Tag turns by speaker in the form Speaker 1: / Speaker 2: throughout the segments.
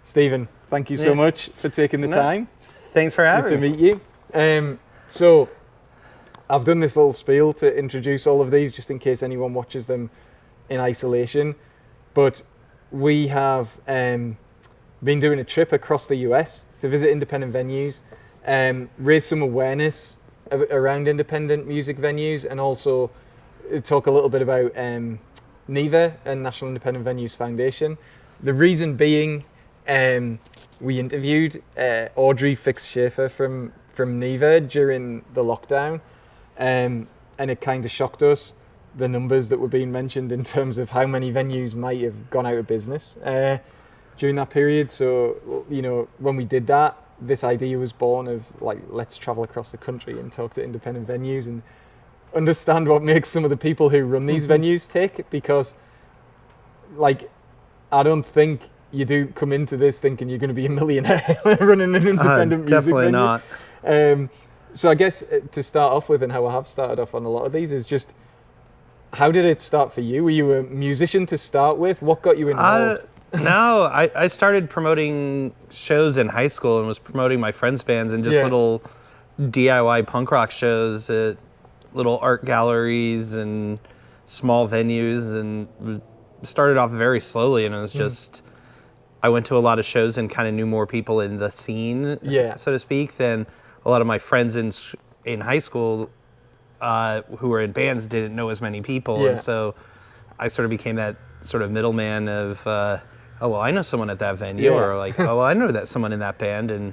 Speaker 1: Stephen, thank you so much for taking the time.
Speaker 2: Thanks for having
Speaker 1: me. Good to meet you. So I've done this little spiel to introduce all of these just in case anyone watches them in isolation. But we have been doing a trip across the US to visit independent venues, raise some awareness around independent music venues, and also talk a little bit about NIVA and National Independent Venues Foundation. The reason being, we interviewed Audrey Fix-Schaefer from NIVA during the lockdown, and it kind of shocked us, the numbers that were being mentioned in terms of how many venues might have gone out of business during that period. So, you know, when we did that, this idea was born of like, let's travel across the country and talk to independent venues and understand what makes some of the people who run these venues tick, because like, I don't think you do come into this thinking you're going to be a millionaire running an independent music
Speaker 2: definitely
Speaker 1: venue.
Speaker 2: Not.
Speaker 1: So I guess to start off with, and how I have started off on a lot of these, is just, how did it start for you? Were you a musician to start with? What got you involved?
Speaker 2: No, I started promoting shows in high school and was promoting my friends' bands and just little DIY punk rock shows at little art galleries and small venues, and started off very slowly, and it was just, I went to a lot of shows and kind of knew more people in the scene, so to speak, than a lot of my friends in high school who were in bands didn't know as many people, and so I sort of became that sort of middleman of, oh, well, I know someone at that venue, or like, oh, well, I know that someone in that band, and,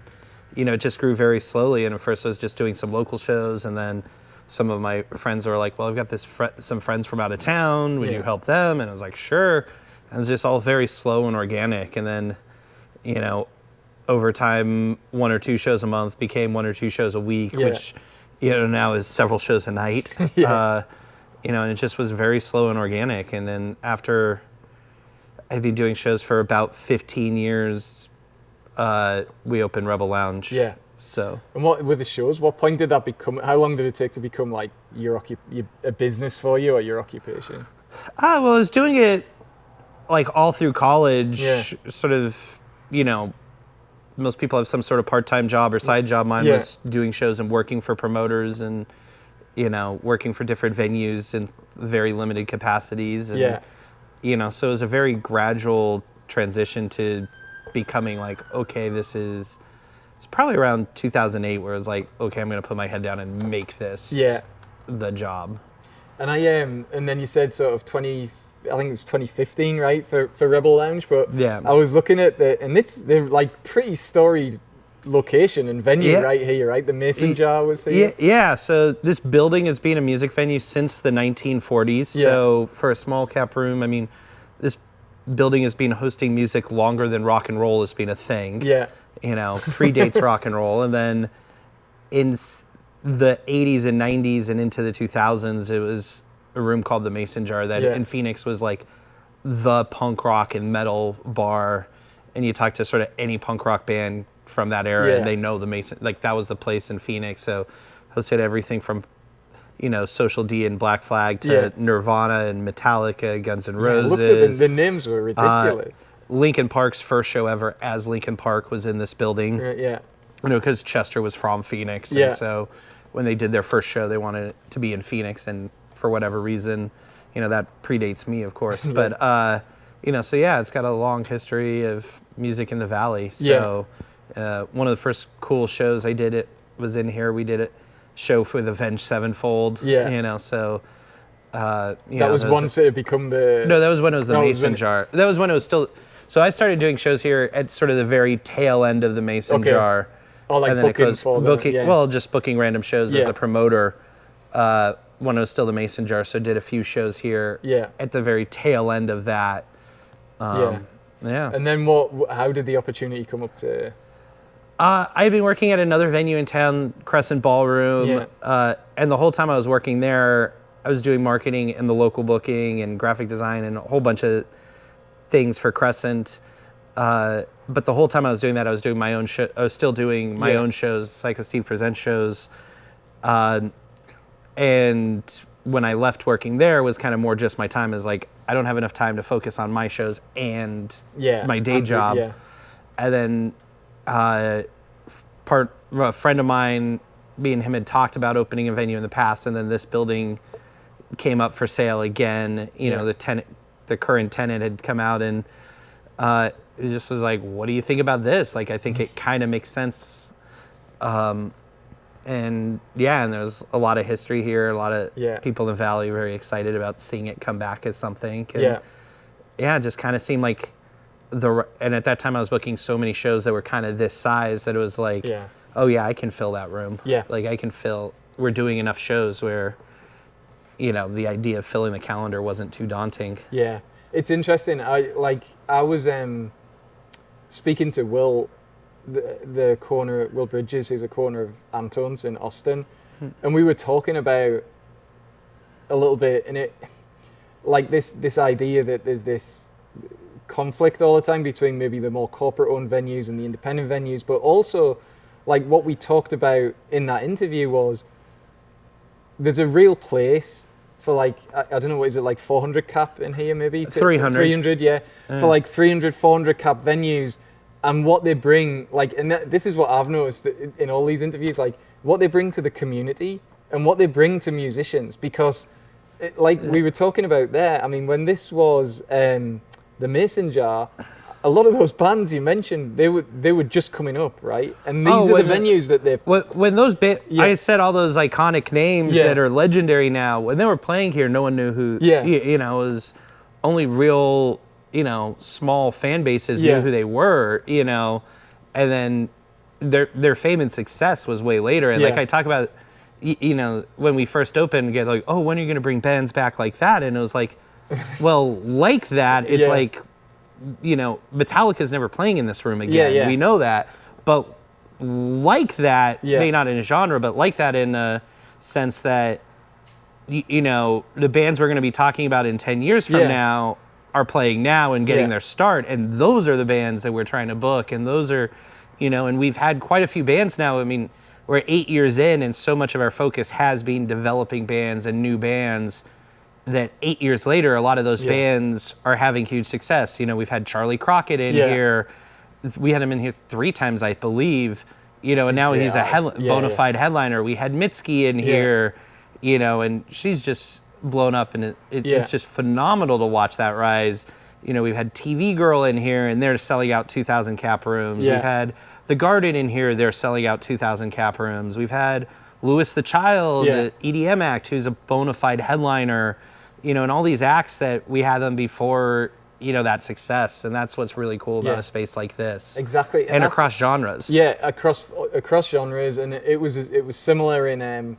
Speaker 2: you know, it just grew very slowly, and at first I was just doing some local shows, and then some of my friends were like, well, I've got this some friends from out of town, would you help them? And I was like, sure. And it was just all very slow and organic, and then, you know, over time, 1 or 2 shows a month became 1 or 2 shows a week, which, you know, now is several shows a night. You know, and it just was very slow and organic. And then after I'd been doing shows for about 15 years, we opened Rebel Lounge. So. And
Speaker 1: what with the shows? What point did that become? How long did it take to become like a business for you, or your occupation?
Speaker 2: Well, I was doing it like all through college, sort of, you know, most people have some sort of part-time job or side job. Mine was doing shows and working for promoters and, you know, working for different venues in very limited capacities. And, you know, so it was a very gradual transition to becoming like, okay, it's probably around 2008 where it was like, okay, I'm going to put my head down and make this the job. And
Speaker 1: and then you said sort of I think it was 2015, right, for Rebel Lounge, but I was looking at they're like pretty storied location and venue right here, right? The Mason Jar was here.
Speaker 2: Yeah, so this building has been a music venue since the 1940s, so for a small cap room, I mean, this building has been hosting music longer than rock and roll has been a thing. You know, predates rock and roll, and then in the 80s and 90s and into the 2000s, it was a room called the Mason Jar that in Phoenix was like the punk rock and metal bar, and you talk to sort of any punk rock band from that era and they know the Mason, like that was the place in Phoenix. So hosted everything from, you know, Social D and Black Flag to Nirvana and Metallica, Guns N' Roses.
Speaker 1: Looked at the names were ridiculous.
Speaker 2: Linkin Park's first show ever as Linkin Park was in this building. You know, because Chester was from Phoenix, and so when they did their first show, they wanted it to be in Phoenix, and for whatever reason, you know, that predates me, of course. But, you know, so it's got a long history of music in the Valley. So one of the first cool shows I did was in here. We did a show for the Avenged Sevenfold, you know, so... that
Speaker 1: was once it had become the...
Speaker 2: No, that was when it was the Mason Jar. That was when it was still... So I started doing shows here at sort of the very tail end of the Mason Jar.
Speaker 1: Oh, like booking for them.
Speaker 2: Well, just booking random shows as a promoter. When it was still the Mason Jar, so did a few shows here at the very tail end of that. And
Speaker 1: then how did the opportunity come up to...
Speaker 2: I had been working at another venue in town, Crescent Ballroom, and the whole time I was working there, I was doing marketing and the local booking and graphic design and a whole bunch of things for Crescent. But the whole time I was doing that, I was doing my own show. I was still doing my own shows, Psyko Steve Presents shows. And when I left working there, was kind of more just my time as like, I don't have enough time to focus on my shows and my day job. and then a friend of mine, me and him had talked about opening a venue in the past, and then this building came up for sale again. You know, the current tenant had come out, and it just was like, what do you think about this? Like, I think it kind of makes sense. And there's a lot of history here. A lot of people in the Valley are very excited about seeing it come back as something. And it just kind of seemed like and at that time I was booking so many shows that were kind of this size that it was like, oh yeah, I can fill that room. Like we're doing enough shows where, you know, the idea of filling the calendar wasn't too daunting.
Speaker 1: Yeah, it's interesting. I was speaking to Will, the corner at Will Bridges, who's a corner of Anton's in Austin, and we were talking about a little bit, and it like this idea that there's this conflict all the time between maybe the more corporate owned venues and the independent venues, but also like what we talked about in that interview was there's a real place for like, I don't know, what is it, like 400 cap in here maybe?
Speaker 2: 300.
Speaker 1: 300, yeah. For like 300, 400 cap venues, and what they bring, like, and this is what I've noticed in all these interviews, like what they bring to the community and what they bring to musicians, because we were talking about there, I mean, when this was the Mason Jar, a lot of those bands you mentioned, they were just coming up, right? And these are the venues that they...
Speaker 2: When those I said all those iconic names that are legendary now, when they were playing here, no one knew who, you know, it was only real, you know, small fan bases knew who they were, you know, and then their fame and success was way later. And like I talk about, you know, when we first opened, we get like, oh, when are you going to bring bands back like that? And it was like, well, like that, it's like, you know, Metallica's never playing in this room again. We know that. But like that, maybe not in a genre, but like that in a sense that, you know, the bands we're going to be talking about in 10 years from now are playing now and getting their start. And those are the bands that we're trying to book. And those are, you know, and we've had quite a few bands now. I mean, we're 8 years in, and so much of our focus has been developing bands and new bands that 8 years later, a lot of those bands are having huge success. You know, we've had Charlie Crockett in here. We had him in here 3 times, I believe, you know, and now he's a bona fide headliner. We had Mitski in here, you know, and she's just blown up, and it's just phenomenal to watch that rise. You know, we've had TV Girl in here, and they're selling out 2,000 cap rooms. We've had The Garden in here, they're selling out 2,000 cap rooms. We've had Louis the Child, the EDM act, who's a bona fide headliner, you know, and all these acts that we had them before, you know, that success. And that's what's really cool about a space like this.
Speaker 1: Exactly.
Speaker 2: And across genres.
Speaker 1: Yeah, across genres. And it was similar in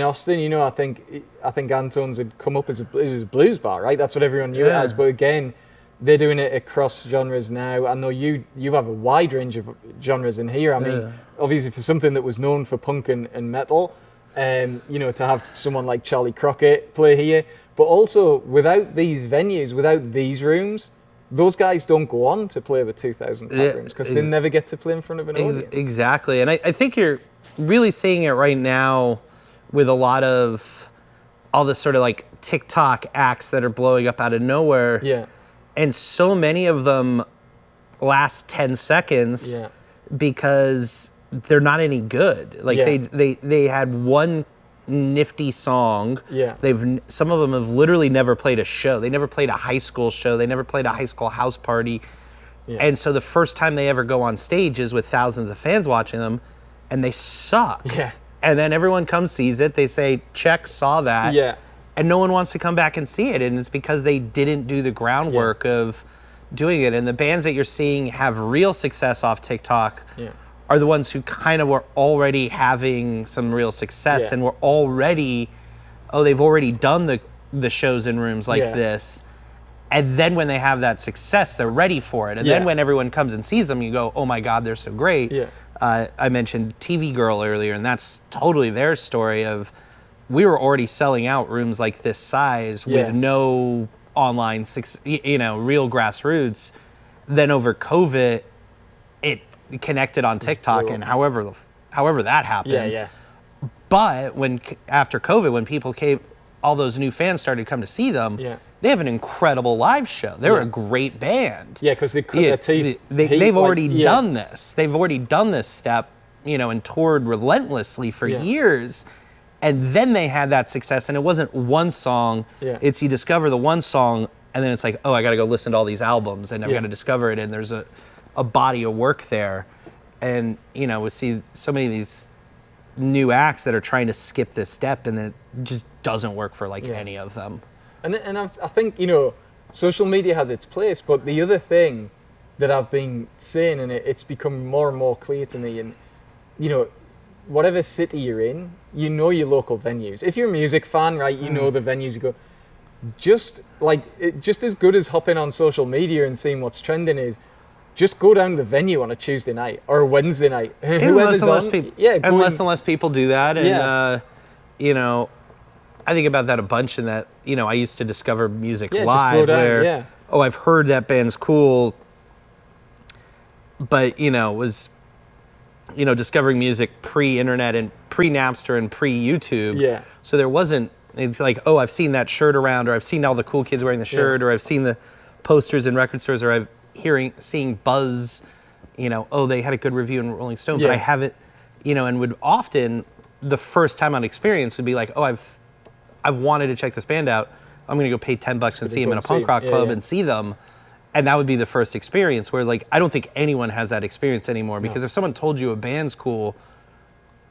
Speaker 1: Austin. You know, I think Anton's had come up as a blues bar, right? That's what everyone knew it as. But again, they're doing it across genres now. I know you have a wide range of genres in here. I mean, obviously for something that was known for punk and metal, you know, to have someone like Charlie Crockett play here, but also without these venues, without these rooms, those guys don't go on to play the 2,000 cap rooms because they never get to play in front of an audience.
Speaker 2: Exactly, and I think you're really seeing it right now with a lot of all this sort of like TikTok acts that are blowing up out of nowhere.
Speaker 1: Yeah.
Speaker 2: And so many of them last 10 seconds because they're not any good. Like they had one nifty song. Yeah. Some of them have literally never played a show. They never played a high school show. They never played a high school house party. Yeah. And so the first time they ever go on stage is with thousands of fans watching them, and they suck. Yeah. And then everyone comes, sees it. They say, check, saw that. Yeah. And no one wants to come back and see it. And it's because they didn't do the groundwork of doing it. And the bands that you're seeing have real success off TikTok are the ones who kind of were already having some real success and were already, they've already done the shows in rooms like this. And then when they have that success, they're ready for it. And then when everyone comes and sees them, you go, oh my God, they're so great. Yeah. I mentioned TV Girl earlier, and that's totally their story of, we were already selling out rooms like this size with no online, real grassroots. Then over COVID, it connected on TikTok, and however that happens. Yeah, yeah. But after COVID, when people came, all those new fans started to come to see them, they have an incredible live show. They're a great band.
Speaker 1: Yeah, because they cut their teeth.
Speaker 2: They've already done this. They've already done this step, and toured relentlessly for years. And then they had that success, and it wasn't one song. Yeah. It's you discover the one song, and then it's like, oh, I got to go listen to all these albums, and I've got to discover it, and there's a body of work there. And, we see so many of these new acts that are trying to skip this step, and it just doesn't work for any of them.
Speaker 1: And I think, social media has its place, but the other thing that I've been saying, and it's become more and more clear to me, and, whatever city you're in, your local venues. If you're a music fan, right, you know the venues you go. Just as good as hopping on social media and seeing what's trending is, just go down to the venue on a Tuesday night or a Wednesday night. Whoever's on,
Speaker 2: less and less people do that, and I think about that a bunch. In that, I used to discover music live, where I've heard that band's cool, but was discovering music pre-internet and pre-Napster and pre-YouTube. Yeah. So there wasn't. It's like, I've seen that shirt around, or I've seen all the cool kids wearing the shirt, or I've seen the posters in record stores, or I've seeing buzz, they had a good review in Rolling Stone, but I haven't, and would often, the first time on experience would be like, I've wanted to check this band out. I'm going to go pay $10 and see them in a punk rock club and see them. And that would be the first experience, whereas I don't think anyone has that experience anymore, because if someone told you a band's cool,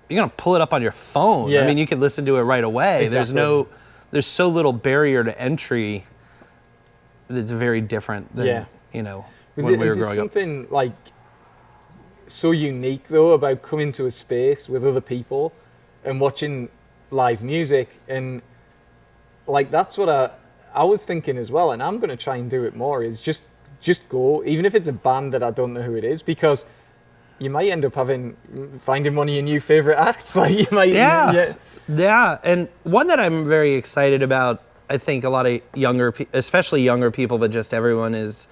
Speaker 2: you're going to pull it up on your phone. Yeah. I mean, you can listen to it right away. Exactly. There's so little barrier to entry that's very different than, when we were growing up.
Speaker 1: There's something so unique though about coming to a space with other people and watching live music, and that's what I was thinking as well, and I'm going to try and do it more, is just go, even if it's a band that I don't know who it is, because you might end up finding one of your new favorite acts. You might.
Speaker 2: Yeah. And one that I'm very excited about, I think a lot of especially younger people, but just everyone's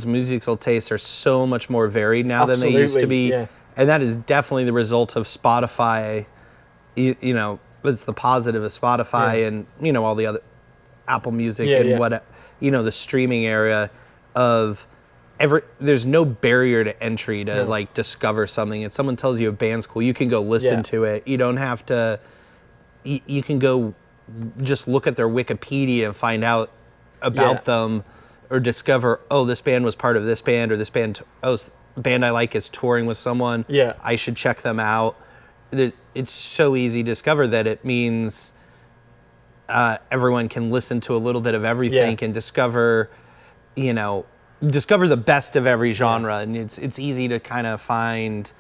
Speaker 2: musical tastes are so much more varied now than they used to be. Yeah. And that is definitely the result of Spotify. It's the positive of Spotify and, all the other Apple Music and what, the streaming area of there's no barrier to entry to discover something. If someone tells you a band's cool, you can go listen to it. You don't have to, you can go just look at their Wikipedia and find out about them, or discover, this band was part of this band, or this band, band I like is touring with someone. Yeah. I should check them out. It's so easy to discover that it means everyone can listen to a little bit of everything and discover the best of every genre. And it's easy to kind of find,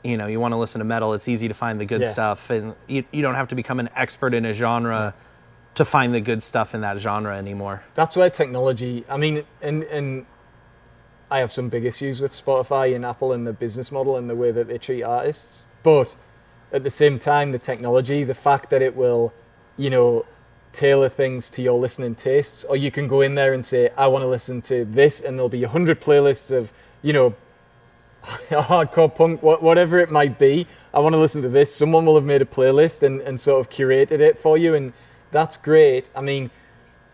Speaker 2: you want to listen to metal, it's easy to find the good stuff. And you don't have to become an expert in a genre to find the good stuff in that genre anymore.
Speaker 1: That's where technology, and I have some big issues with Spotify and Apple and the business model and the way that they treat artists. But at the same time, the technology, the fact that it will, tailor things to your listening tastes, or you can go in there and say, I want to listen to this, and there'll be 100 playlists of, hardcore punk, whatever it might be. I want to listen to this. Someone will have made a playlist and sort of curated it for you, and that's great. I mean,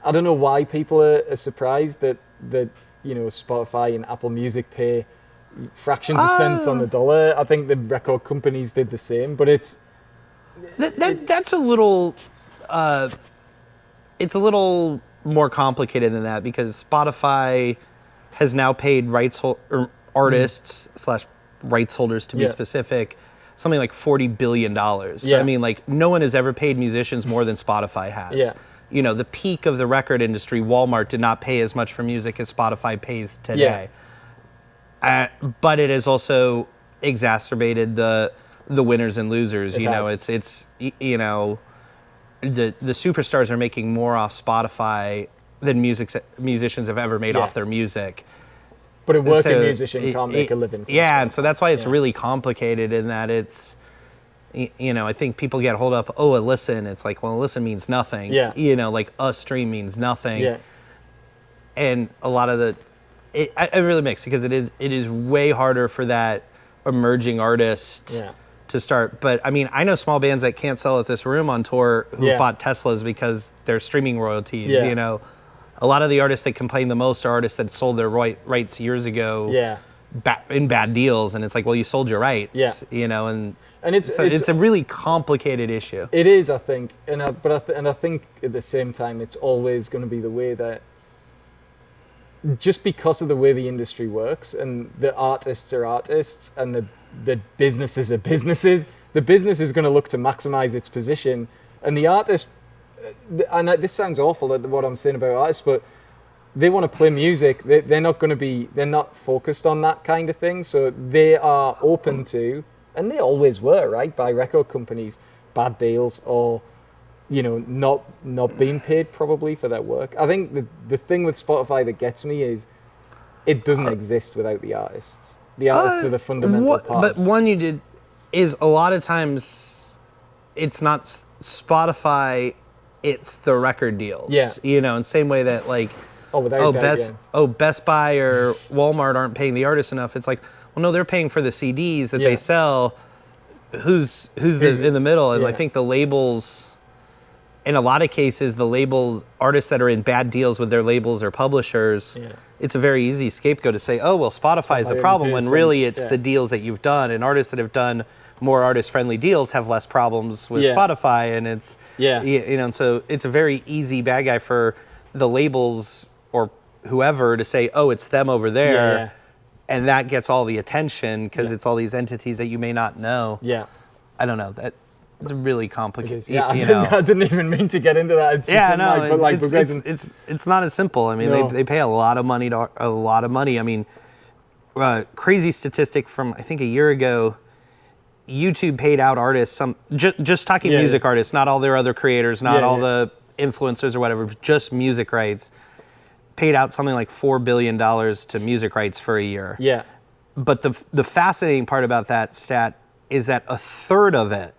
Speaker 1: I don't know why people are surprised that Spotify and Apple Music pay fractions of cents on the dollar. I think the record companies did the same, but
Speaker 2: that's a little it's a little more complicated than that, because Spotify has now paid artists / rights holders, to be specific, something like $40 billion. Yeah. I mean, no one has ever paid musicians more than Spotify has. Yeah. The peak of the record industry, Walmart did not pay as much for music as Spotify pays today. Yeah. But it has also exacerbated the winners and losers. It's the superstars are making more off Spotify than musicians have ever made off their music.
Speaker 1: But a working musician can't make a living.
Speaker 2: And so that's why it's really complicated, in that it's, I think people get hold up, a listen. It's like, well, a listen means nothing. Yeah. A stream means nothing. Yeah. And a lot of it really mixed, because it is way harder for that emerging artist to start. But I mean, I know small bands that can't sell at this room on tour who bought Teslas because they're streaming royalties. Yeah. a lot of the artists that complain the most are artists that sold their rights years ago.
Speaker 1: Yeah.
Speaker 2: In bad deals, and it's like, well, you sold your rights.
Speaker 1: Yeah.
Speaker 2: You know, and
Speaker 1: it's
Speaker 2: a really complicated issue.
Speaker 1: It is, I think, and I think at the same time, it's always going to be the way that, just because of the way the industry works, and the artists are artists, and the businesses are businesses, the business is going to look to maximize its position, and the artist, and this sounds awful at what I'm saying about artists, but they want to play music. They're not focused on that kind of thing, so they are open to, and they always were, right, by record companies, bad deals, or not being paid probably for their work. I think the thing with Spotify that gets me is it doesn't exist without the artists. The artists are the fundamental part.
Speaker 2: But one you did is, a lot of times it's not Spotify, it's the record deals.
Speaker 1: Yeah.
Speaker 2: In the same way that, like, Best Buy or Walmart aren't paying the artists enough. It's like, well, no, they're paying for the CDs that they sell. Who's in the middle? And I think the labels, in a lot of cases, artists that are in bad deals with their labels or publishers, it's a very easy scapegoat to say, oh, well, Spotify is the problem, when really it's the deals that you've done. And artists that have done more artist-friendly deals have less problems with Spotify. And it's, and so it's a very easy bad guy for the labels or whoever to say, oh, it's them over there. And that gets all the attention because it's all these entities that you may not know. I don't know. It's really complicated.
Speaker 1: I didn't even mean to get into that.
Speaker 2: It's not as simple. I mean, they pay a lot of money I mean, crazy statistic from, I think, a year ago. YouTube paid out artists just talking music artists, not all their other creators, not all the influencers or whatever, just music rights. Paid out something like $4 billion to music rights for a year. But the fascinating part about that stat is that a third of it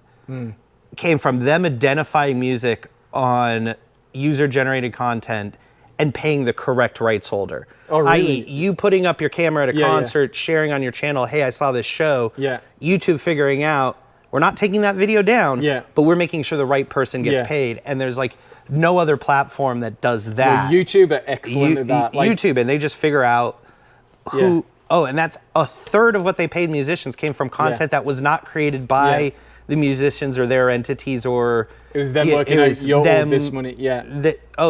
Speaker 2: came from them identifying music on user-generated content and paying the correct rights holder.
Speaker 1: Oh, really?
Speaker 2: I.e., you putting up your camera at a concert, sharing on your channel, hey, I saw this show. YouTube figuring out, we're not taking that video down, but we're making sure the right person gets paid. And there's like no other platform that does that.
Speaker 1: Well, YouTube are excellent at that.
Speaker 2: YouTube, and they just figure out who. Oh, and that's a third of what they paid musicians came from content that was not created by the musicians or their entities, or
Speaker 1: it was them working out this money.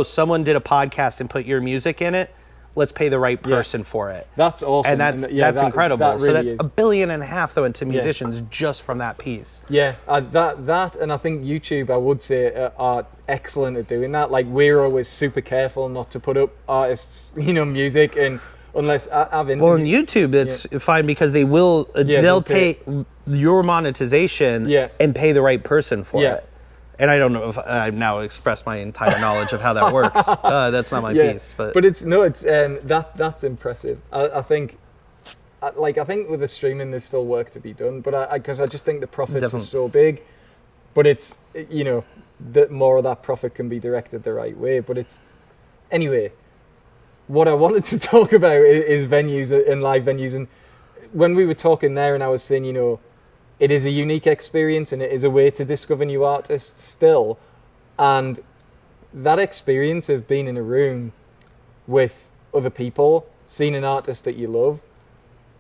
Speaker 2: Someone did a podcast and put your music in it. Let's pay the right person for it.
Speaker 1: That's awesome.
Speaker 2: And that's incredible.
Speaker 1: That really
Speaker 2: so that's
Speaker 1: is.
Speaker 2: $1.5 billion though into musicians just from that piece.
Speaker 1: That and I think YouTube, I would say, are excellent at doing that. Like, we're always super careful not to put up artists, music, and unless I've
Speaker 2: Well, on YouTube, that's fine, because they will. They'll take your monetization and pay the right person for it. And I don't know if I've now expressed my entire knowledge of how that works. That's not my piece, but
Speaker 1: it's that's impressive. I think with the streaming, there's still work to be done, but because I just think the profits are so big, but it's that more of that profit can be directed the right way. But it's anyway. What I wanted to talk about is venues and live venues, and when we were talking there, and I was saying, it is a unique experience and it is a way to discover new artists still, and that experience of being in a room with other people, seeing an artist that you love.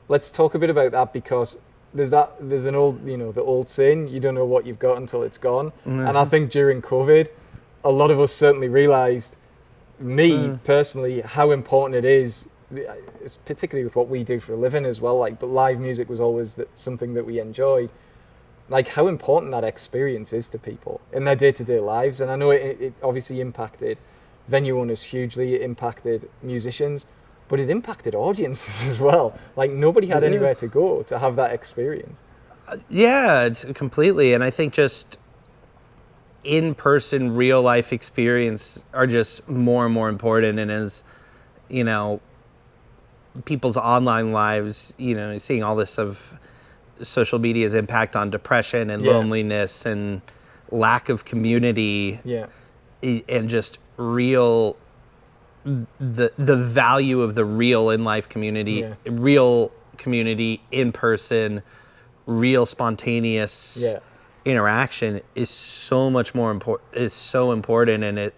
Speaker 1: Let's talk a bit about that, because there's an old, the old saying, you don't know what you've got until it's gone. And I think during COVID, a lot of us certainly realized, me personally, how important it is, particularly with what we do for a living as well, but live music was always something that we enjoyed, how important that experience is to people in their day-to-day lives. And I know it obviously impacted venue owners hugely, it impacted musicians, but it impacted audiences as well. Nobody had anywhere to go to have that experience.
Speaker 2: It's completely. And I think just in-person, real-life experience are just more and more important. And as, people's online lives, seeing all this of social media's impact on depression and loneliness and lack of community, and just real, the value of the real in-life community, real community in person, real spontaneous interaction is so much more important. Is so important, and it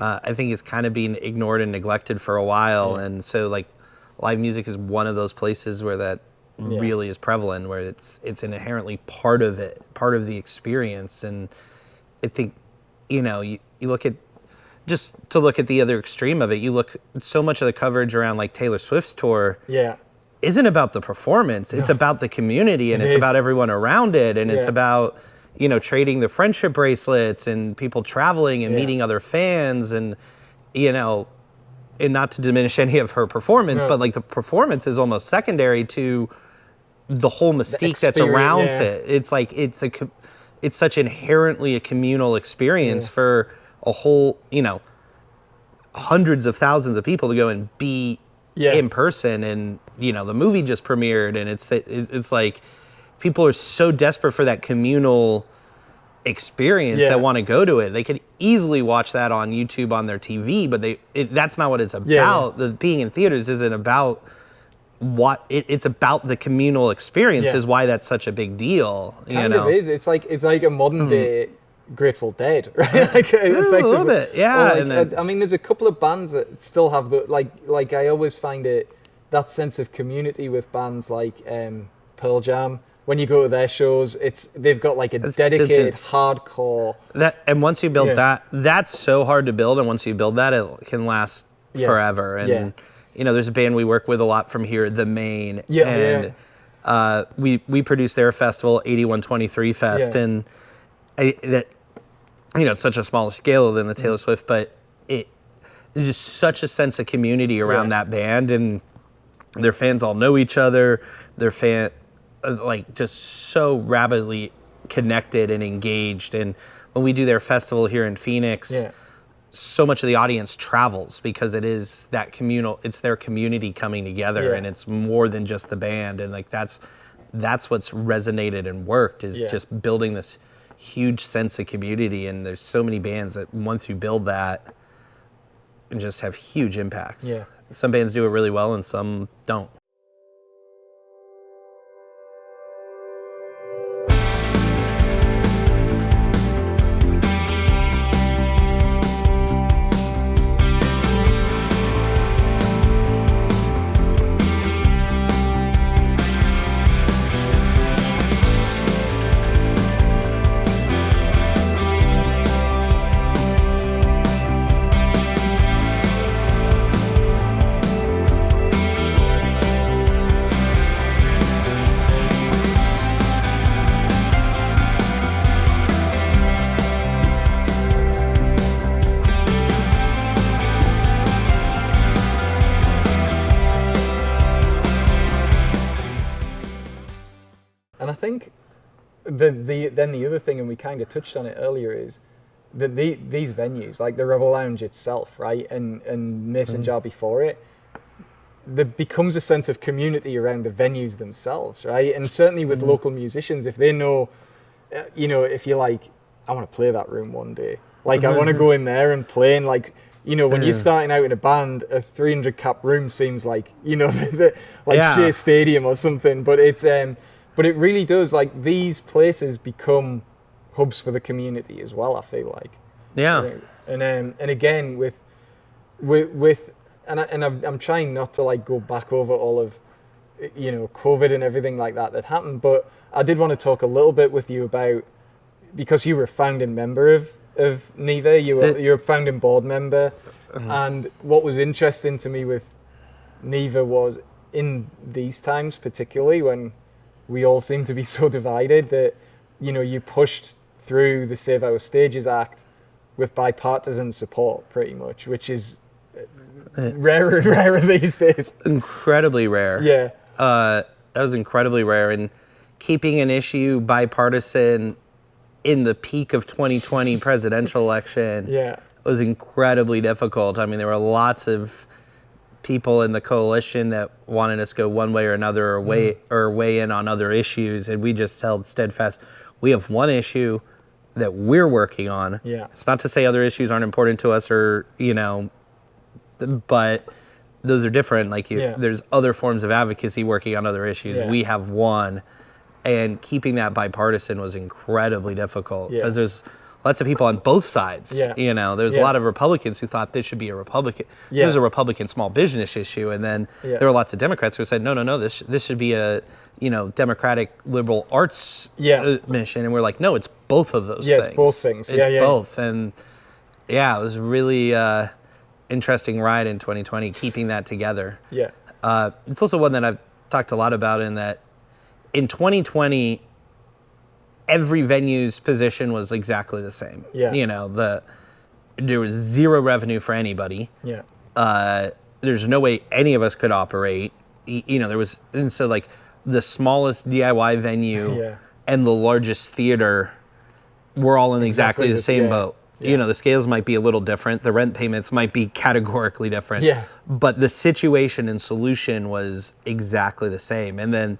Speaker 2: I think it's kind of being ignored and neglected for a while. And so like live music is one of those places where that really is prevalent, where it's an inherently part of the experience. And I think, you look at, just to look at the other extreme of it, you look, so much of the coverage around like Taylor Swift's tour isn't about the performance. It's about the community, and it's about everyone around it, and it's about, trading the friendship bracelets and people traveling and meeting other fans, and, and not to diminish any of her performance, but like the performance is almost secondary to the whole mystique that's around it. It's like, it's such inherently a communal experience for a whole, hundreds of thousands of people to go and be in person. And, the movie just premiered, and it's like people are so desperate for that communal experience that want to go to it. They could easily watch that on YouTube on their TV, but that's not what it's about. The being in theaters isn't about what it's about. The communal experience is why that's such a big deal.
Speaker 1: Kind of is. It's like a modern day Grateful Dead, right? Like
Speaker 2: a little bit,
Speaker 1: I mean, there's a couple of bands that still have the like I always find that sense of community with bands like Pearl Jam. When you go to their shows, they've got like a dedicated hardcore.
Speaker 2: And once you build that's so hard to build. And once you build that, it can last forever. And there's a band we work with a lot from here, the Maine, we produce their festival, 8123 Fest, and it's such a smaller scale than the Taylor Swift, but there's just such a sense of community around that band, and their fans all know each other. Their like just so rapidly connected and engaged. And when we do their festival here in Phoenix, so much of the audience travels because it is that communal, it's their community coming together, and it's more than just the band. And like that's what's resonated and worked, is just building this huge sense of community. And there's so many bands that once you build that, and just have huge impacts. Some bands do it really well and some don't.
Speaker 1: And I think the other thing, and we kind of touched on it earlier, is that these venues, like the Rebel Lounge itself, right, and Mason Jar before it, there becomes a sense of community around the venues themselves, right? And certainly with local musicians, if they know, if you're like, I want to play that room one day, like I want to go in there and play, and like, when you're starting out in a band, a 300 cap room seems like, Shea Stadium or something, but it's but it really does, like, these places become hubs for the community as well, I feel like. And again, I'm trying not to like go back over all of, COVID and everything like that happened, but I did want to talk a little bit with you about, because you were a founding member of NEVA, you're a founding board member, and what was interesting to me with NEVA was, in these times particularly, when we all seem to be so divided, that you pushed through the Save Our Stages Act with bipartisan support, pretty much, which is rarer and rarer these days.
Speaker 2: Incredibly rare. That was incredibly rare, and keeping an issue bipartisan in the peak of 2020 presidential election was incredibly difficult. I mean, there were lots of people in the coalition that wanted us to go one way or another, or weigh in on other issues, and we just held steadfast. We have one issue that we're working on. It's not to say other issues aren't important to us, or but those are different. Like there's other forms of advocacy working on other issues. We have one, and keeping that bipartisan was incredibly difficult because there's lots of people on both sides.
Speaker 1: Yeah.
Speaker 2: You know, there's a lot of Republicans who thought this should be a Republican. This is a Republican small business issue, and then there were lots of Democrats who said, no, this should be a democratic liberal arts mission, and we're like, no, it's both of those things.
Speaker 1: It's both things.
Speaker 2: It's both, and it was really interesting ride in 2020, keeping that together.
Speaker 1: Yeah.
Speaker 2: It's also one that I've talked a lot about, in that in 2020, every venue's position was exactly the same.
Speaker 1: Yeah.
Speaker 2: You know, there was zero revenue for anybody.
Speaker 1: Yeah.
Speaker 2: There's no way any of us could operate. You know, and so like the smallest DIY venue and the largest theater were all in exactly the same boat. Yeah. You know, the scales might be a little different. The rent payments might be categorically different.
Speaker 1: Yeah.
Speaker 2: But the situation and solution was exactly the same. And then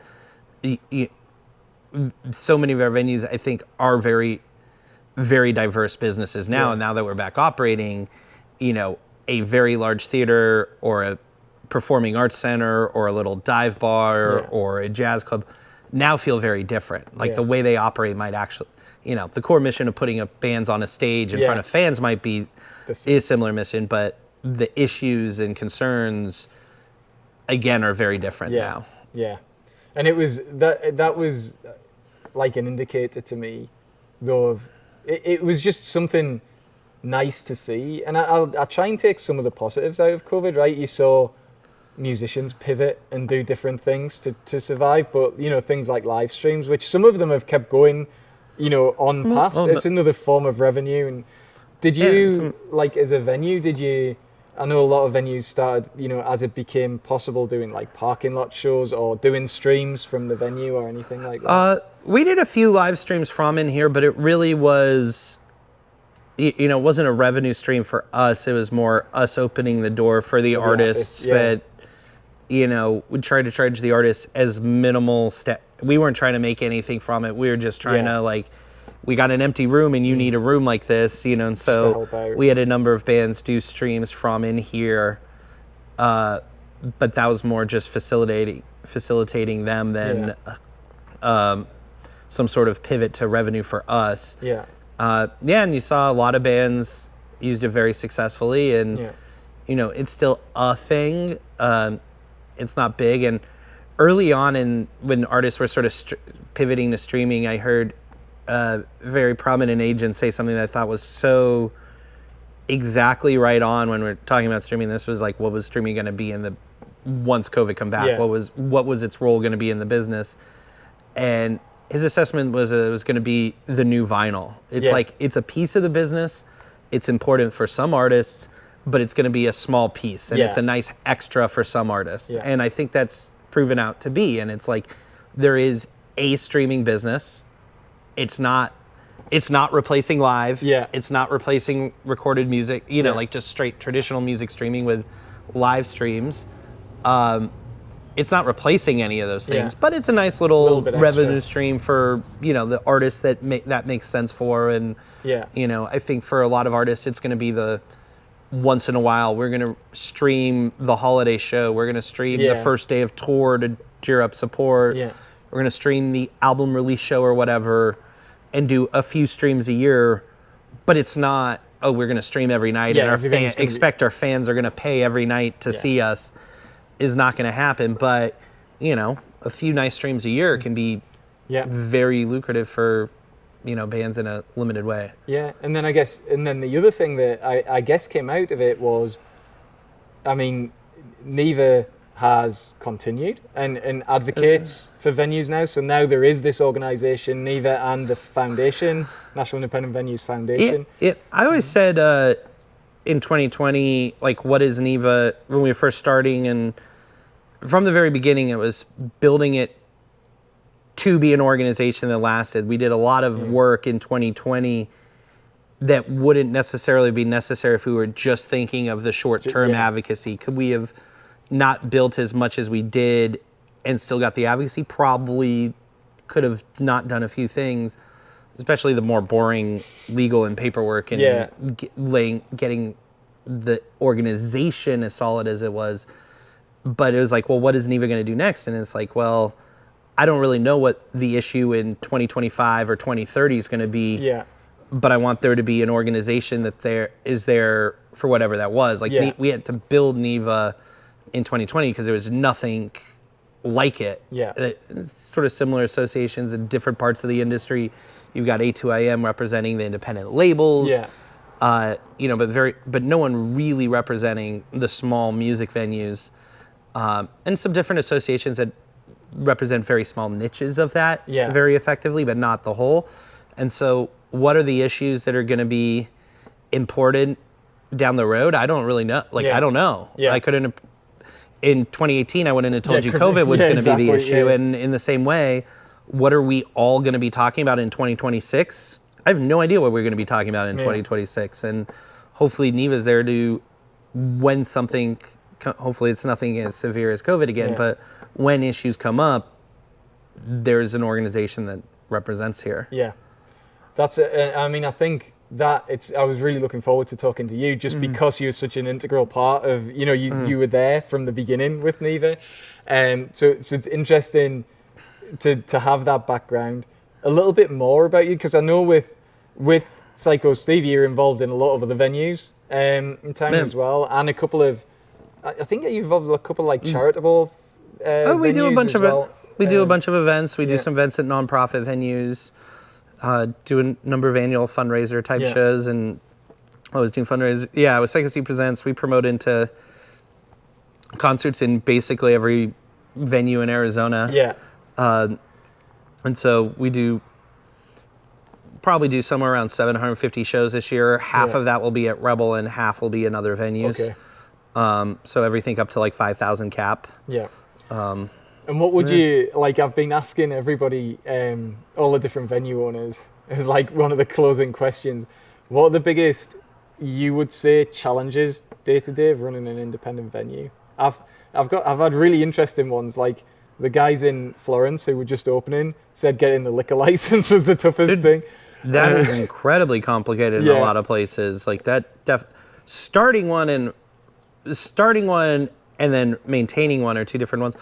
Speaker 2: so many of our venues, I think, are very, very diverse businesses now. And now that we're back operating, you know, a very large theater or a performing arts center or a little dive bar or a jazz club now feel very different. Like the way they operate might actually, you know, the core mission of putting up bands on a stage in front of fans might be a similar mission, but the issues and concerns, again, are very different now.
Speaker 1: Yeah. And it was, that was like an indicator to me, though, of, it was just something nice to see. And I'll try and take some of the positives out of COVID, right? You saw musicians pivot and do different things to survive, but, you know, things like live streams, which some of them have kept going, you know, on past. It's another form of revenue. And did you, like, as a venue, I know a lot of venues started, you know, as it became possible, doing like parking lot shows or doing streams from the venue or anything like that?
Speaker 2: We did a few live streams from in here, but it really was, you know, it wasn't a revenue stream for us. It was more us opening the door for the artists that, you know, would try to charge the artists as minimal we weren't trying to make anything from it. We were just trying to, like, we got an empty room and you need a room like this, you know, and so we had a number of bands do streams from in here, but that was more just facilitating them than some sort of pivot to revenue for us. And you saw a lot of bands used it very successfully, and you know, it's still a thing. It's not big, and early on when artists were sort of pivoting to streaming, I heard very prominent agent say something that I thought was so exactly right on when we're talking about streaming. This was like, what was streaming going to be once COVID come back? What was its role going to be in the business? And his assessment was it was going to be the new vinyl. It's like, it's a piece of the business. It's important for some artists, but it's going to be a small piece, and it's a nice extra for some artists. And I think that's proven out to be. And it's like, there is a streaming business. It's not replacing live. It's not replacing recorded music, you know, like just straight traditional music streaming with live streams. It's not replacing any of those things, but it's a nice little revenue stream for, you know, the artists that makes sense for. And, you know, I think for a lot of artists, it's going to be the once in a while, we're going to stream the holiday show. We're going to stream the first day of tour to cheer up support. We're going to stream the album release show or whatever and do a few streams a year, but it's not, oh, we're going to stream every night and our fans are going to pay every night to see us. Is not going to happen. But, you know, a few nice streams a year can be very lucrative for, you know, bands in a limited way.
Speaker 1: And then the other thing that I guess came out of it was, I mean, Neva has continued and advocates for venues now. So now there is this organization, Neva, and the foundation, National Independent Venues Foundation.
Speaker 2: I always said in 2020, like, what is Neva? When we were first starting, and from the very beginning, it was building it to be an organization that lasted. We did a lot of work in 2020 that wouldn't necessarily be necessary if we were just thinking of the short-term advocacy. Could we have not built as much as we did and still got the advocacy? Probably could have not done a few things, especially the more boring legal and paperwork and getting the organization as solid as it was. But it was like, well, what is Neva going to do next? And it's like, well, I don't really know what the issue in 2025 or 2030 is going to be. but I want there to be an organization that is there for whatever that was. Like we had to build NEVA in 2020 because there was nothing like it. Sort of similar associations in different parts of the industry. You've got A2IM representing the independent labels. But no one really representing the small music venues, and some different associations that represent very small niches of that very effectively, but not the whole. And so what are the issues that are going to be imported down the road? I don't really know. I don't know. I couldn't. In 2018, I wouldn't have told you COVID was going to be the issue. And in the same way, what are we all going to be talking about in 2026? I have no idea what we're going to be talking about in 2026. And hopefully NEVA is there to, when something, hopefully it's nothing as severe as COVID again, but when issues come up, there's an organization that represents here.
Speaker 1: That's it. I mean, I think that I was really looking forward to talking to you just because you're such an integral part of, you were there from the beginning with NEVA. So it's interesting to have that background. A little bit more about you, because I know with Psyko Steve, you're involved in a lot of other venues in town as well, and a couple of, I think you're involved with a couple like charitable
Speaker 2: we do a bunch of we do a bunch of events. We do some events at nonprofit venues. Do a number of annual fundraiser type shows, and I was doing fundraisers. Yeah, with Psyko Steve Presents, we promote into concerts in basically every venue in Arizona. And so we probably do somewhere around 750 shows this year. Half of that will be at Rebel and half will be in other venues. So everything up to like 5,000 cap. And what would you, like, I've been asking everybody, all the different venue owners, is like one of the closing questions. What are the biggest, you would say, challenges day to day of running an independent venue? I've had really interesting ones, like the guys in Florence who were just opening said getting the liquor license was the toughest thing. That is incredibly complicated in a lot of places. Like that, starting one and then maintaining one are two different ones.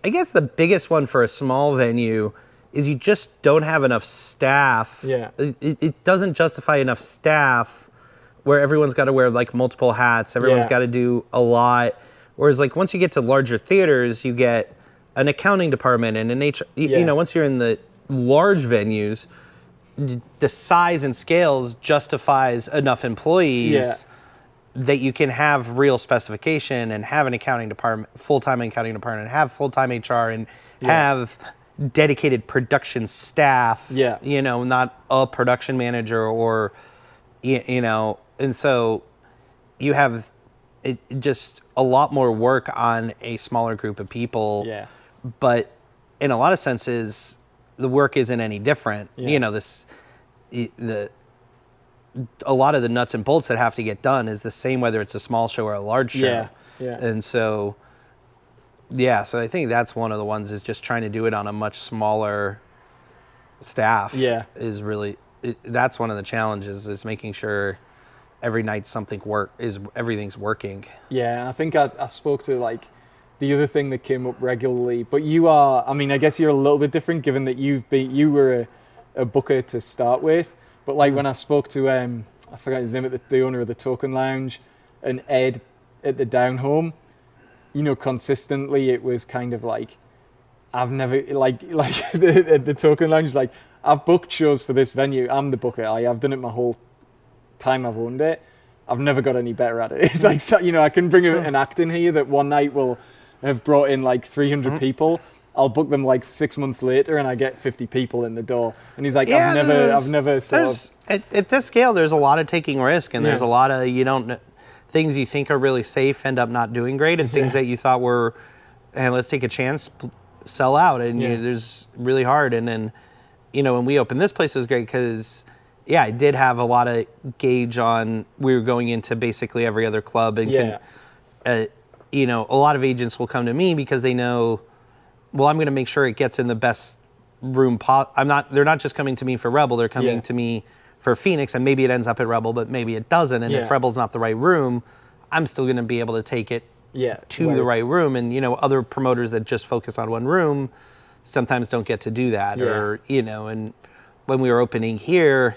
Speaker 2: I guess the biggest one for a small venue is you just don't have enough staff. It doesn't justify enough staff where everyone's got to wear like multiple hats. Everyone's got to do a lot. Whereas like once you get to larger theaters, you get an accounting department and an HR. Once you're in the large venues, the size and scales justifies enough employees that you can have real specification and have an accounting department, full-time accounting department, have full-time HR, and have dedicated production staff. Not a production manager or, and so you have just a lot more work on a smaller group of people. But in a lot of senses, the work isn't any different. A lot of the nuts and bolts that have to get done is the same whether it's a small show or a large show. And so, so I think that's one of the ones, is just trying to do it on a much smaller staff. Is really, that's one of the challenges, is making sure every night everything's working. I think I spoke to like the other thing that came up regularly, but you are, I mean, I guess you're a little bit different given that you were a booker to start with. But like when I spoke to, I forgot his name, the owner of the Token Lounge, and Ed at the Down Home, consistently it was kind of like, I've never, like the Token Lounge, like, I've booked shows for this venue. I'm the booker. I've done it my whole time I've owned it. I've never got any better at it. It's like, I can bring an act in here that one night will have brought in like 300 people. I'll book them like 6 months later and I get 50 people in the door. And he's like, I've never sort of... At this scale, there's a lot of taking risk, and there's a lot of, things you think are really safe end up not doing great, and things that you thought were, let's take a chance, sell out. And there's really hard. And then, when we opened this place, it was great because, I did have a lot of gauge on, we were going into basically every other club. And, a lot of agents will come to me because they know, well, I'm going to make sure it gets in the best room. They're not just coming to me for Rebel. They're coming to me for Phoenix, and maybe it ends up at Rebel, but maybe it doesn't. And if Rebel's not the right room, I'm still going to be able to take it to the right room. And, other promoters that just focus on one room sometimes don't get to do that. Or, and when we were opening here,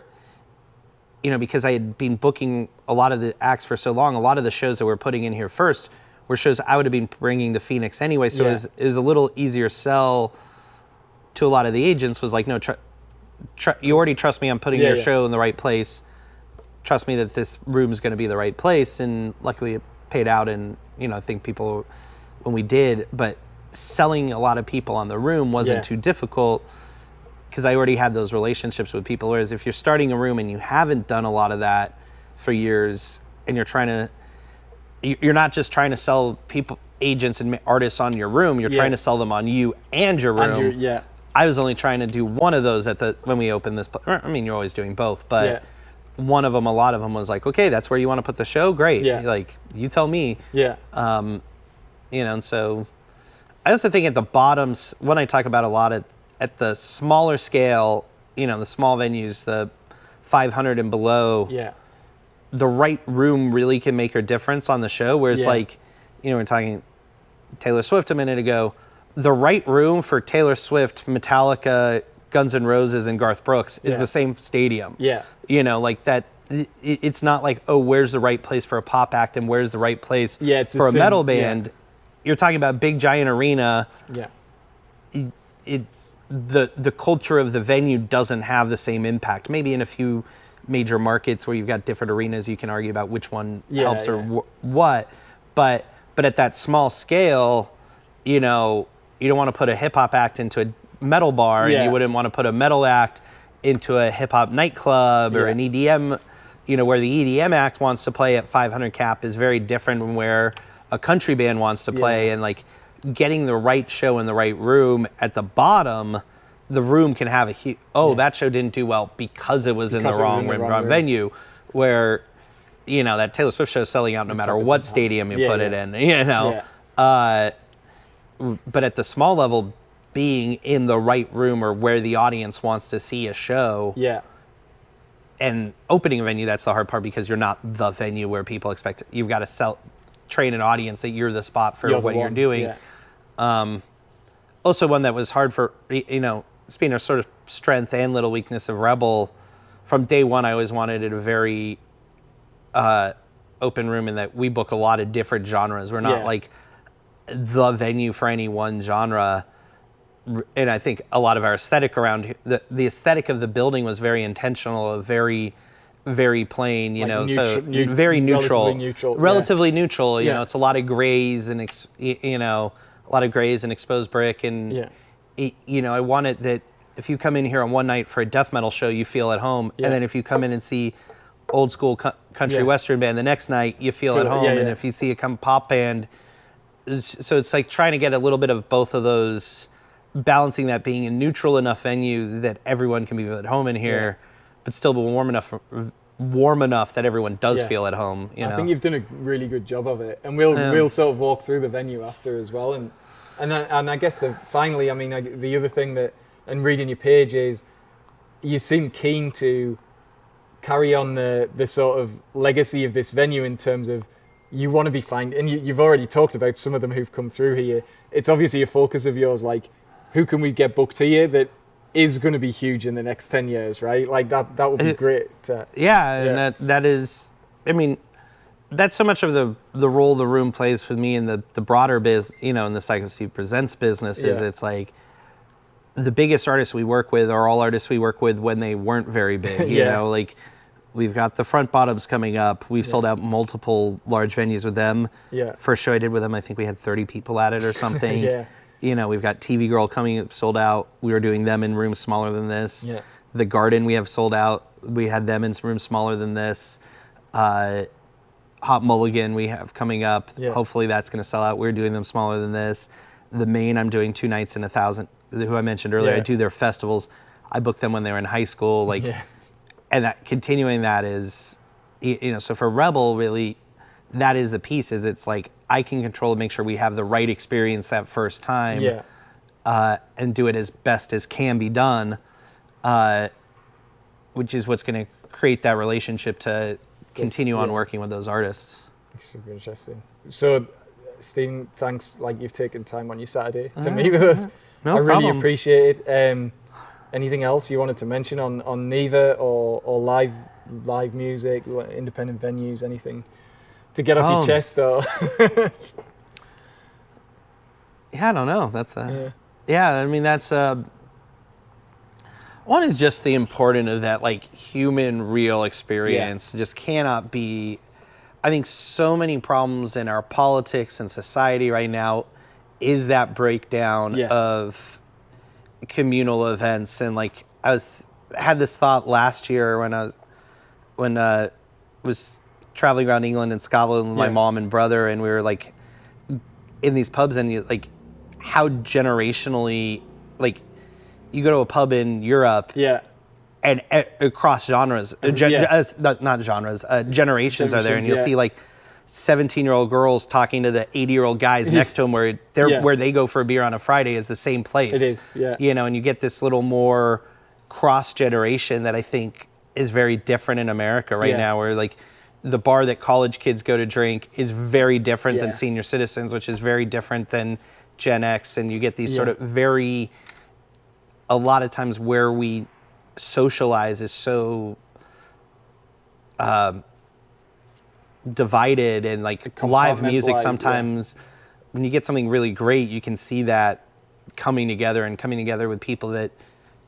Speaker 2: because I had been booking a lot of the acts for so long, a lot of the shows that we're putting in here first were shows I would have been bringing to Phoenix anyway. So it was a little easier sell to a lot of the agents. Was like, no, you already trust me. I'm putting your show in the right place. Trust me that this room is going to be the right place. And luckily it paid out. And, I think people, when we did, but selling a lot of people on the room wasn't too difficult because I already had those relationships with people. Whereas if you're starting a room and you haven't done a lot of that for years and you're not just trying to sell people, agents and artists on your room, you're trying to sell them on you and your room. I was only trying to do one of those when we opened this. I mean, you're always doing both, but one of them, a lot of them was like, okay, that's where you want to put the show. Great. Like, you tell me. And so I also think at the bottoms, when I talk about a lot at the smaller scale, the small venues, the 500 and below, the right room really can make a difference on the show. Whereas like, we're talking Taylor Swift a minute ago, the right room for Taylor Swift, Metallica, Guns N' Roses, and Garth Brooks is the same stadium. Like that. It's not like, oh, where's the right place for a pop act and where's the right place for a metal band. You're talking about big giant arena. The culture of the venue doesn't have the same impact. Maybe in a few major markets where you've got different arenas, you can argue about which one helps or what. But at that small scale, you don't want to put a hip hop act into a metal bar, and you wouldn't want to put a metal act into a hip hop nightclub or an EDM. Where the EDM act wants to play at 500 cap is very different from where a country band wants to play, and like getting the right show in the right room at the bottom, the room can have a huge, that show didn't do well because it was in the wrong venue, where, that Taylor Swift show is selling out no matter what stadium you put it in, but at the small level, being in the right room or where the audience wants to see a show. And opening a venue, that's the hard part because you're not the venue where people expect it. You've got to train an audience that you're the spot for what you're doing. Also one that was hard for, speaking of sort of strength and little weakness of Rebel, from day one I always wanted it a very open room in that we book a lot of different genres. We're not like the venue for any one genre. And I think a lot of our aesthetic around the aesthetic of the building was very intentional, very, very plain, very neutral, relatively neutral. It's a lot of grays and a lot of grays and exposed brick, and I wanted that if you come in here on one night for a death metal show, you feel at home, and then if you come in and see old school country western band the next night, you feel at home, and if you see a pop band, so it's like trying to get a little bit of both of those. Balancing that, being a neutral enough venue that everyone can be at home in here, but still be warm enough that everyone does feel at home.
Speaker 1: I think you've done a really good job of it, and we'll sort of walk through the venue after as well. And I guess finally, the other thing that, and reading your page, is you seem keen to carry on the sort of legacy of this venue in terms of you want to be and you've already talked about some of them who've come through here. It's obviously a focus of yours, like, who can we get booked here that is going to be huge in the next 10 years, right? Like that would be great.
Speaker 2: And that is, that's so much of the role the room plays for me in the broader biz, in the Psyko Steve Presents business is it's like the biggest artists we work with are all artists we work with when they weren't very big, like we've got the Front Bottoms coming up. We've sold out multiple large venues with them. First show I did with them, I think we had 30 people at it or something. We've got TV Girl coming, sold out. We were doing them in rooms smaller than this. The Garden we have sold out. We had them in rooms smaller than this. Hot Mulligan we have coming up. Hopefully that's going to sell out. We're doing them smaller than this. The Maine, I'm doing 2 nights in 1,000, who I mentioned earlier. I do their festivals. I booked them when they were in high school. And that continuing that is, so for Rebel, really, that is the piece, is it's like, I can control and make sure we have the right experience that first time, and do it as best as can be done, which is what's going to create that relationship to continue on working with those artists.
Speaker 1: Super interesting. So, Stephen, thanks. Like, you've taken time on your Saturday to meet with us.
Speaker 2: No
Speaker 1: I really
Speaker 2: problem.
Speaker 1: appreciate it. Anything else you wanted to mention on Neva or live live music, independent venues, anything to get off your chest or?
Speaker 2: Yeah, I don't know. That's I mean, that's one is just the importance of that, like, human, real experience. Just cannot be. I think so many problems in our politics and society right now is that breakdown of communal events. And like, had this thought last year when I was traveling around England and Scotland with my mom and brother, and we were like in these pubs, and like how generationally, like, you go to a pub in Europe and across genres, not genres, generations are there, and you'll see like 17-year-old girls talking to the 80-year-old guys next to them, where where they go for a beer on a Friday is the same place.
Speaker 1: It is,
Speaker 2: you know, and you get this little more cross generation that I think is very different in America right now, where like the bar that college kids go to drink is very different than senior citizens, which is very different than Gen X, and you get these sort of very, a lot of times where we socialize is so divided, and like live music sometimes when you get something really great, you can see that coming together with people that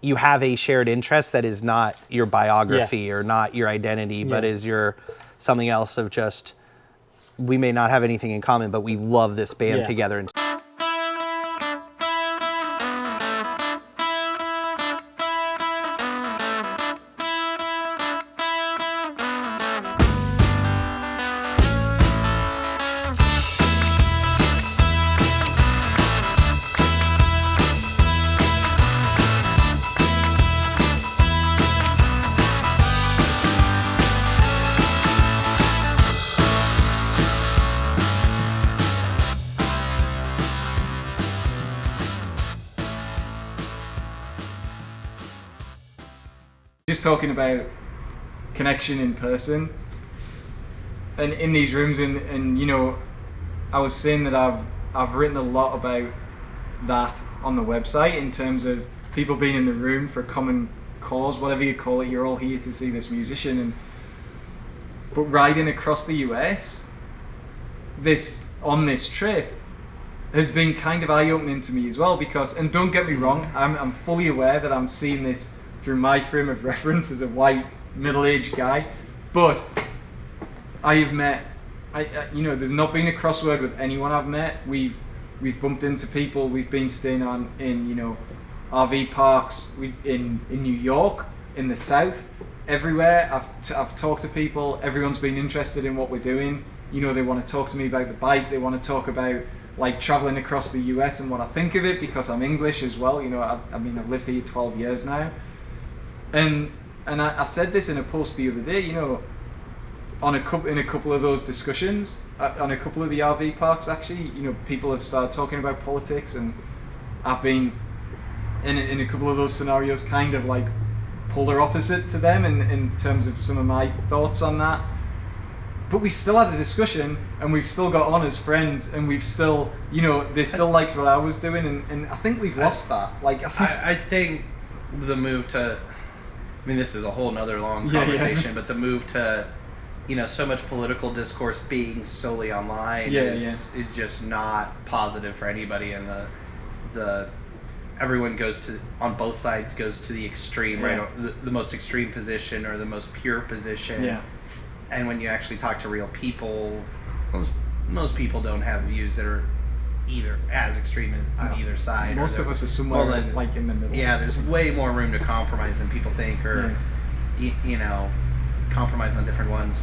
Speaker 2: you have a shared interest that is not your biography or not your identity, but is your something else of just, we may not have anything in common, but we love this band together. And
Speaker 1: just talking about connection in person and in these rooms, and you know, I was saying that I've written a lot about that on the website in terms of people being in the room for a common cause, whatever you call it. You're all here to see this musician, but riding across the US on this trip has been kind of eye-opening to me as well, because, and don't get me wrong, I'm fully aware that I'm seeing this through my frame of reference as a white middle-aged guy, but I have met, you know, there's not been a crossword with anyone I've met. We've bumped into people. We've been staying in you know, RV parks in New York, in the South, everywhere. I've talked to people. Everyone's been interested in what we're doing. You know, they want to talk to me about the bike. They want to talk about like traveling across the US and what I think of it, because I'm English as well. You know, I mean, I've lived here 12 years now. And I said this in a post the other day, you know, in a couple of those discussions, on a couple of the RV parks actually, you know, people have started talking about politics, and I've been in a couple of those scenarios kind of like polar opposite to them in terms of some of my thoughts on that. But we still had a discussion, and we've still got on as friends, and we've still, you know, they still liked what I was doing, and I think we've lost that. Like,
Speaker 2: I think the move to, I mean, this is a whole nother long conversation, but the move to, you know, so much political discourse being solely online is just not positive for anybody, and the everyone goes to, on both sides, goes to the extreme, right? The most extreme position or the most pure position. Yeah. And when you actually talk to real people, most people don't have views that are either as extreme on either side.
Speaker 1: Most of us are somewhere like in the middle.
Speaker 2: Yeah, there's way more room to compromise than people think, or you know, compromise on different ones.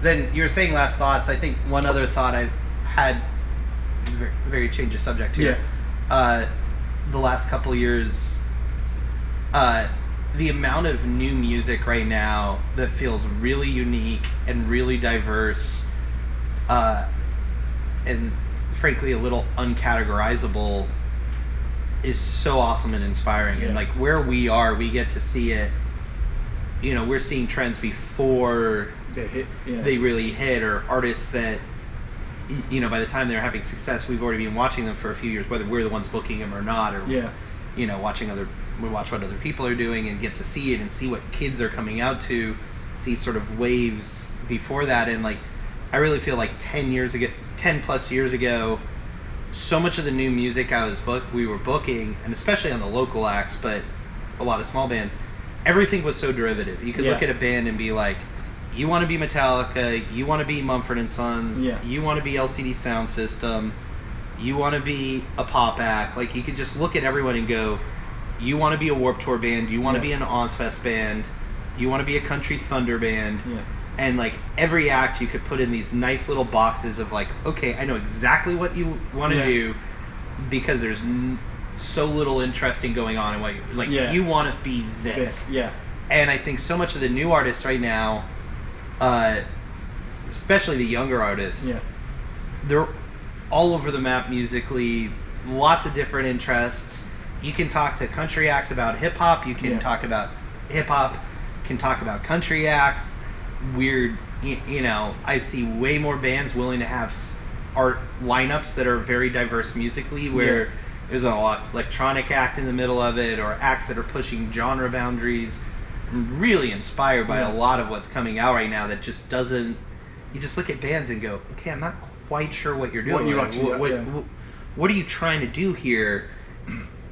Speaker 2: Then you were saying last thoughts. I think one other thought I had, very change of subject here. The last couple of years, the amount of new music right now that feels really unique and really diverse, and frankly a little uncategorizable, is so awesome and inspiring. And like where we are, we get to see it. You know, we're seeing trends before they really hit, or artists that, you know, by the time they're having success, we've already been watching them for a few years, whether we're the ones booking them or not, or watch what other people are doing and get to see it and see what kids are coming out to, see sort of waves before that. And like, I really feel like 10 plus years ago, so much of the new music we were booking, and especially on the local acts, but a lot of small bands, everything was so derivative. You could look at a band and be like, you want to be Metallica, you want to be Mumford & Sons, you want to be LCD Sound System, you want to be a pop act. Like, you could just look at everyone and go, you want to be a Warped Tour band, you want to be an Ozfest band, you want to be a Country Thunder band. And like, every act you could put in these nice little boxes of like, okay, I know exactly what you want to do, because there's so little interesting going on in what you want to be this. And I think so much of the new artists right now, especially the younger artists, they're all over the map musically, lots of different interests. You can talk to country acts about hip hop, you can talk about hip hop, can talk about country acts. Weird, I see way more bands willing to have art lineups that are very diverse musically, where there's a lot electronic act in the middle of it, or acts that are pushing genre boundaries. I'm really inspired by a lot of what's coming out right now that just doesn't, you just look at bands and go, okay, I'm not quite sure what you're doing. What are you trying to do here?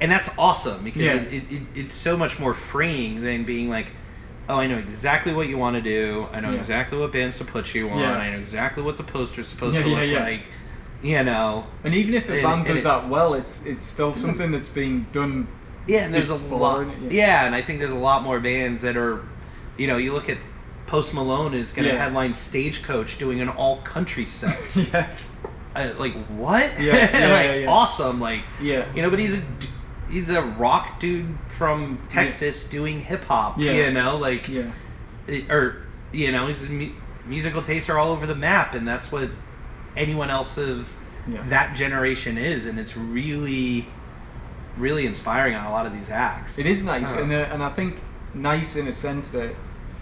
Speaker 2: And that's awesome, because it's so much more freeing than being like, oh, I know exactly what you want to do. I know exactly what bands to put you on. I know exactly what the poster's supposed to look like.
Speaker 1: And even if a band does that well, it's still something that's being done.
Speaker 2: And there's a lot. And I think there's a lot more bands that are, you look at Post Malone is going to headline Stagecoach doing an all country set. Like, what? Awesome. Like, but he's a rock dude from Texas doing hip hop, his musical tastes are all over the map, and that's what anyone else of that generation is, and it's really, really inspiring on a lot of these acts.
Speaker 1: It is nice, and I think nice in a sense that,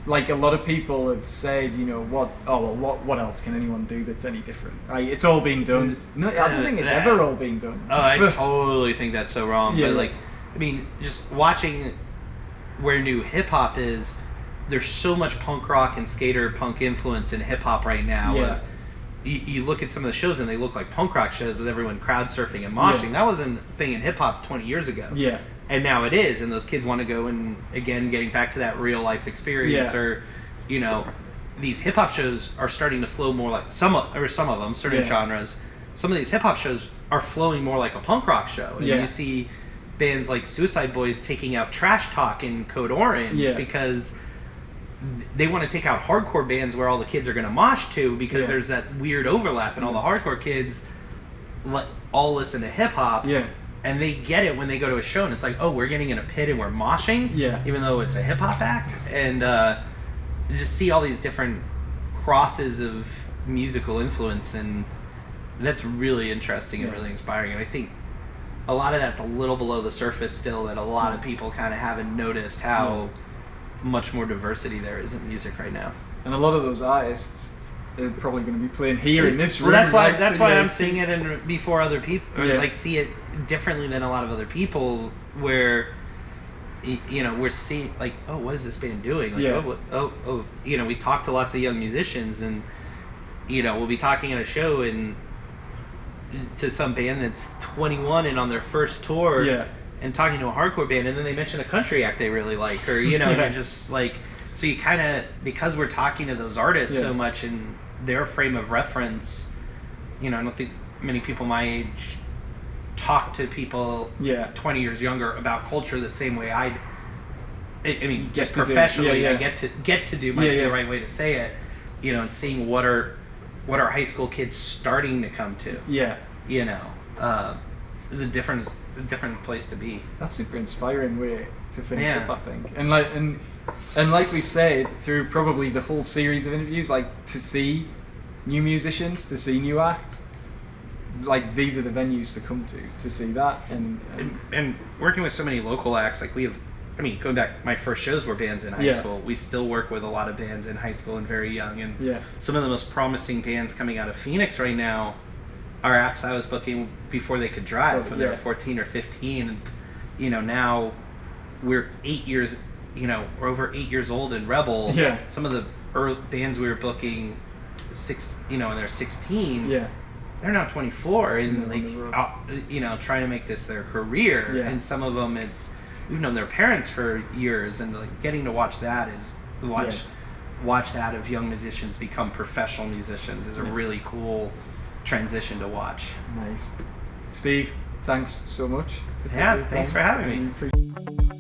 Speaker 1: like, a lot of people have said, what else can anyone do that's any different? Right? It's all being done. No, I don't think it's ever all being done.
Speaker 2: Oh, I totally think that's so wrong. But like, I mean, just watching where new hip hop is, there's so much punk rock and skater punk influence in hip hop right now. You look at some of the shows and they look like punk rock shows with everyone crowd surfing and moshing. That wasn't a thing in hip hop 20 years ago. And now it is, and those kids want to go, and again, getting back to that real life experience, or these hip hop shows are starting to flow more like some of them, certain genres. Some of these hip hop shows are flowing more like a punk rock show, and you see bands like Suicide Boys taking out Trash Talk in Code Orange because they want to take out hardcore bands where all the kids are going to mosh to, because there's that weird overlap, and all the hardcore kids all listen to hip hop. And they get it when they go to a show, and it's like, oh, we're getting in a pit and we're moshing, even though it's a hip hop act, and just see all these different crosses of musical influence, and that's really interesting and really inspiring. And I think a lot of that's a little below the surface still, that a lot of people kind of haven't noticed how much more diversity there is in music right now.
Speaker 1: And a lot of those artists are probably going to be playing here in this room.
Speaker 2: Well, that's why I'm seeing it before other people, or like see it differently than a lot of other people, where we're seeing like, oh, what is this band doing? Like, we talk to lots of young musicians, and we'll be talking at a show and to some band that's 21 and on their first tour, and talking to a hardcore band, and then they mention a country act they really like, or you're just like, so you kind of, because we're talking to those artists so much in their frame of reference, I don't think many people my age talk to people 20 years younger about culture the same way I mean, just professionally, I get to do might be the right way to say it, and seeing what are high school kids starting to come to. Is a different place to be.
Speaker 1: That's super inspiring way to finish up, I think. And like we've said through probably the whole series of interviews, like, to see new musicians, to see new acts, like, these are the venues to come to see that.
Speaker 2: And working with so many local acts, like, we have, I mean, going back, my first shows were bands in high school. We still work with a lot of bands in high school and very young. And some of the most promising bands coming out of Phoenix right now are acts I was booking before they could drive, when they were 14 or 15. And now we're 8 years, we're over 8 years old in Rebel.
Speaker 1: Yeah.
Speaker 2: Some of the bands we were booking, and they're 16.
Speaker 1: Yeah.
Speaker 2: They're now 24 and trying to make this their career.
Speaker 1: Yeah.
Speaker 2: And some of them, we've known their parents for years, and like getting to watch that watch that of young musicians become professional musicians is a really cool transition to watch.
Speaker 1: Nice. Steve, thanks so much.
Speaker 2: Thanks for having me.